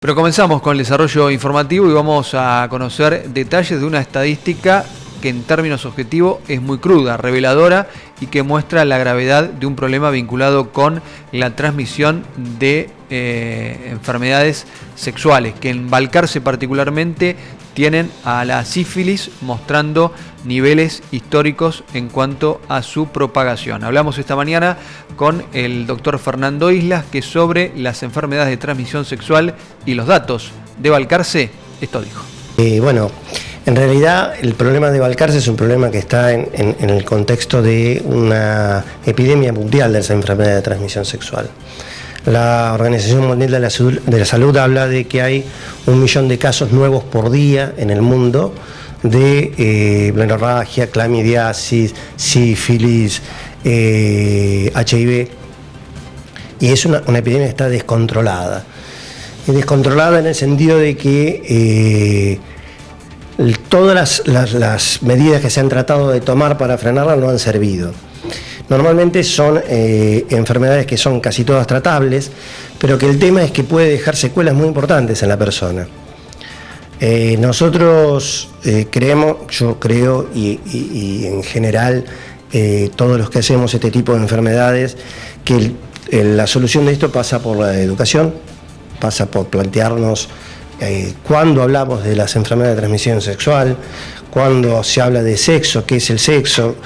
Pero comenzamos con el desarrollo informativo y vamos a conocer detalles de una estadística que en términos objetivos es muy cruda, reveladora y que muestra la gravedad de un problema vinculado con la transmisión de enfermedades sexuales, que en Balcarce particularmente tienen a la sífilis mostrando niveles históricos en cuanto a su propagación. Hablamos esta mañana con el doctor Fernando Islas, que sobre las enfermedades de transmisión sexual y los datos de Balcarce, esto dijo. Bueno, en realidad el problema de Balcarce es un problema que está en el contexto de una epidemia mundial de esa enfermedad de transmisión sexual. La Organización Mundial de la Salud habla de que hay 1 millón de casos nuevos por día en el mundo de menorragia, clamidiasis, sífilis, HIV, y es una epidemia que está descontrolada. Es descontrolada en el sentido de que todas las medidas que se han tratado de tomar para frenarla no han servido. Normalmente son enfermedades que son casi todas tratables, pero que el tema es que puede dejar secuelas muy importantes en la persona. Nosotros creemos, yo creo, y en general todos los que hacemos este tipo de enfermedades, que la solución de esto pasa por la educación, pasa por plantearnos cuando hablamos de las enfermedades de transmisión sexual, cuando se habla de sexo, qué es el sexo,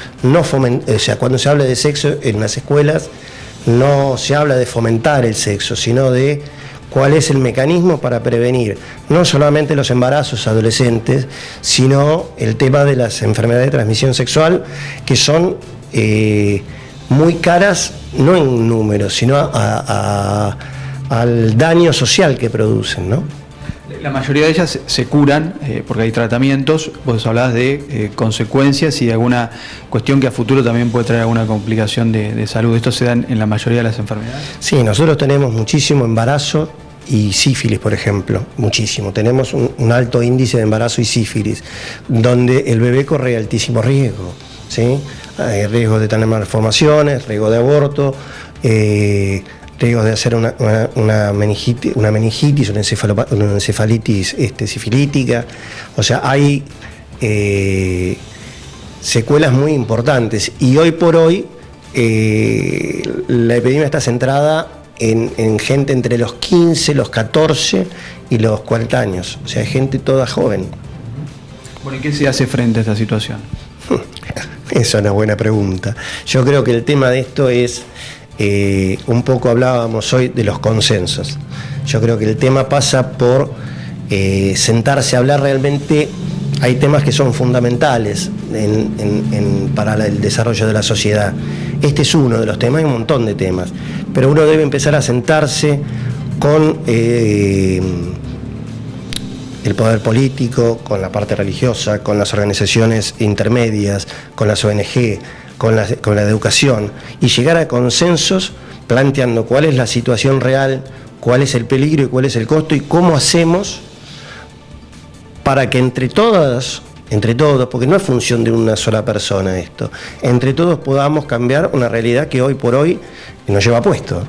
cuando se habla de sexo en las escuelas no se habla de fomentar el sexo, sino de cuál es el mecanismo para prevenir no solamente los embarazos adolescentes, sino el tema de las enfermedades de transmisión sexual, que son muy caras, no en números, sino al daño social que producen, ¿no? La mayoría de ellas se curan porque hay tratamientos. Vos hablabas de consecuencias y de alguna cuestión que a futuro también puede traer alguna complicación de salud. ¿Esto se da en la mayoría de las enfermedades? Sí, nosotros tenemos muchísimo embarazo y sífilis, por ejemplo, muchísimo. Tenemos un alto índice de embarazo y sífilis, donde el bebé corre altísimo riesgo, ¿sí? Hay riesgo de tener malformaciones, riesgo de aborto, riesgos de hacer una meningitis, una encefalitis sifilítica. O sea, hay secuelas muy importantes, y hoy por hoy la epidemia está centrada en gente entre los 15, los 14 y los 40 años, o sea, gente toda joven. Bueno, ¿y qué se hace frente a esta situación? Esa es una buena pregunta. Yo creo que el tema de esto es, un poco hablábamos hoy de los consensos. Yo creo que el tema pasa por sentarse a hablar realmente. Hay temas que son fundamentales para el desarrollo de la sociedad. Este es uno de los temas, hay un montón de temas, pero uno debe empezar a sentarse con el poder político, con la parte religiosa, con las organizaciones intermedias, con las ONG, con la educación, y llegar a consensos planteando cuál es la situación real, cuál es el peligro y cuál es el costo, y cómo hacemos para que entre todos, porque no es función de una sola persona esto, entre todos podamos cambiar una realidad que hoy por hoy nos lleva puesto.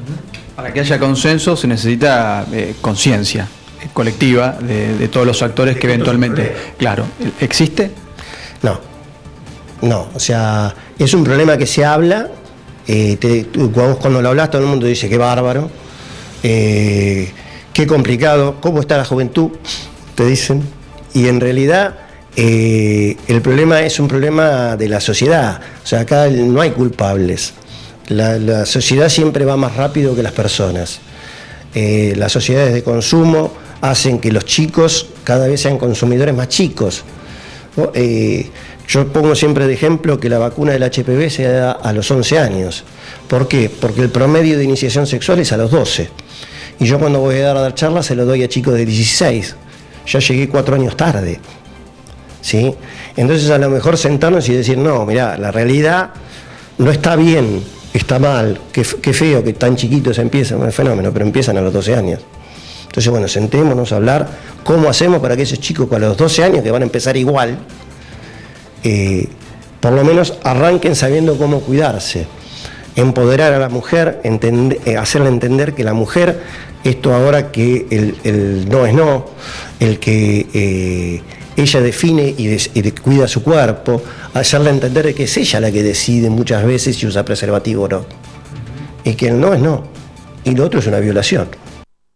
Para que haya consenso se necesita conciencia colectiva de todos los actores que eventualmente... Claro, ¿existe? No, o sea, es un problema que se habla, vos cuando lo hablas todo el mundo dice qué bárbaro, qué complicado, cómo está la juventud, te dicen, y en realidad el problema es un problema de la sociedad. O sea, acá no hay culpables, la sociedad siempre va más rápido que las personas. Las sociedades de consumo hacen que los chicos cada vez sean consumidores más chicos. Yo pongo siempre de ejemplo que la vacuna del HPV se da a los 11 años. ¿Por qué? Porque el promedio de iniciación sexual es a los 12. Y yo cuando voy a dar charlas se lo doy a chicos de 16. Ya llegué 4 años tarde, ¿sí? Entonces a lo mejor sentarnos y decir, no, mirá, la realidad no está bien, está mal, qué feo que tan chiquitos empiezan el fenómeno, pero empiezan a los 12 años. Entonces, bueno, sentémonos a hablar cómo hacemos para que esos chicos con los 12 años, que van a empezar igual, por lo menos arranquen sabiendo cómo cuidarse. empoderar a la mujer, hacerle entender que la mujer, esto ahora que el no es no, el que ella define y cuida su cuerpo, hacerle entender que es ella la que decide muchas veces si usa preservativo o no, y que el no es no, y lo otro es una violación.